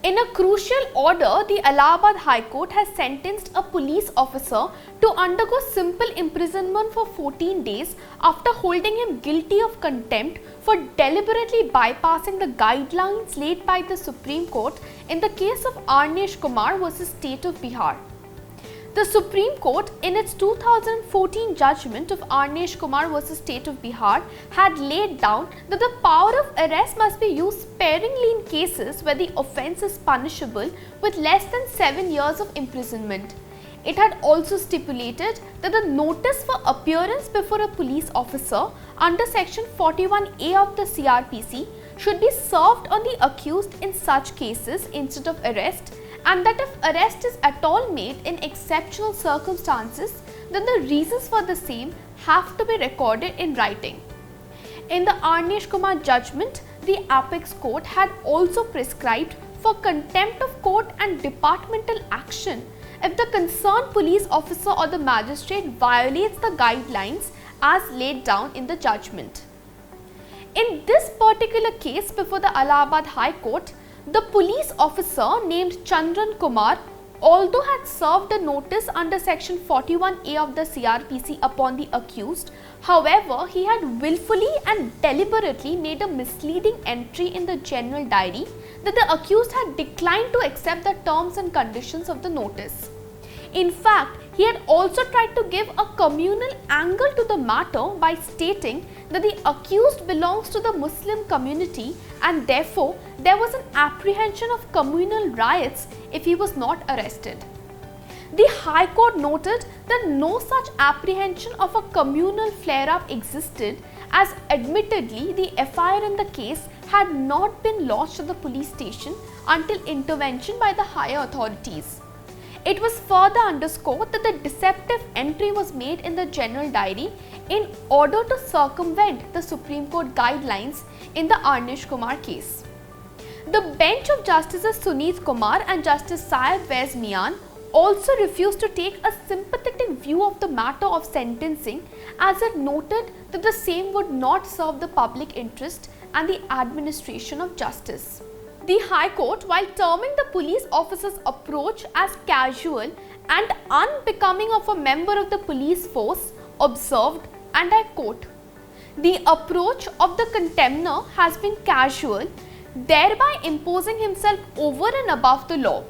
In a crucial order, the Allahabad High Court has sentenced a police officer to undergo simple imprisonment for 14 days after holding him guilty of contempt for deliberately bypassing the guidelines laid by the Supreme Court in the case of Arnesh Kumar versus State of Bihar. The Supreme Court, in its 2014 judgment of Arnesh Kumar versus State of Bihar, had laid down that the power of arrest must be used sparingly in cases where the offence is punishable with less than 7 years of imprisonment. It had also stipulated that the notice for appearance before a police officer under Section 41A of the CRPC should be served on the accused in such cases instead of arrest, and that if arrest is at all made in exceptional circumstances, then the reasons for the same have to be recorded in writing. In the Arnesh Kumar judgment, the Apex Court had also prescribed for contempt of court and departmental action if the concerned police officer or the magistrate violates the guidelines as laid down in the judgment. In this particular case before the Allahabad High Court, the police officer named Chandran Kumar, although had served a notice under Section 41A of the CRPC upon the accused, however, he had willfully and deliberately made a misleading entry in the general diary that the accused had declined to accept the terms and conditions of the notice. In fact, he had also tried to give a communal angle to the matter by stating that the accused belongs to the Muslim community and therefore there was an apprehension of communal riots if he was not arrested. The High Court noted that no such apprehension of a communal flare-up existed, as admittedly the FIR in the case had not been lodged at the police station until intervention by the higher authorities. It was further underscored that the deceptive entry was made in the general diary in order to circumvent the Supreme Court guidelines in the Arnesh Kumar case. The bench of Justices Suneet Kumar and Justice Syed Wes Mian also refused to take a sympathetic view of the matter of sentencing, as it noted that the same would not serve the public interest and the administration of justice. The High Court, while terming the police officer's approach as casual and unbecoming of a member of the police force, observed, and I quote, "The approach of the contemner has been casual, thereby imposing himself over and above the law.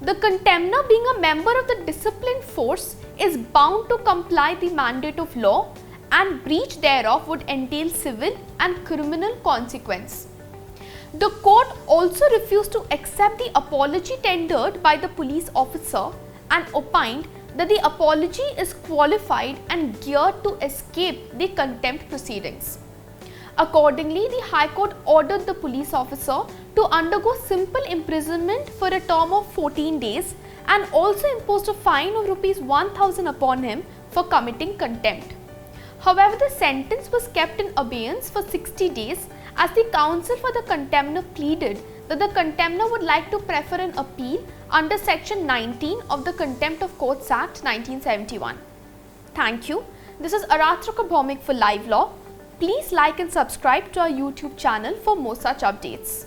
The contemner, being a member of the disciplined force, is bound to comply the mandate of law, and breach thereof would entail civil and criminal consequence." The court also refused to accept the apology tendered by the police officer and opined that the apology is qualified and geared to escape the contempt proceedings. Accordingly, the High Court ordered the police officer to undergo simple imprisonment for a term of 14 days and also imposed a fine of ₹1,000 upon him for committing contempt. However, the sentence was kept in abeyance for 60 days as the counsel for the contemner pleaded that the contemner would like to prefer an appeal under Section 19 of the Contempt of Courts Act 1971. Thank you. This is Aratrika Bhomik for LiveLaw. Please like and subscribe to our YouTube channel for more such updates.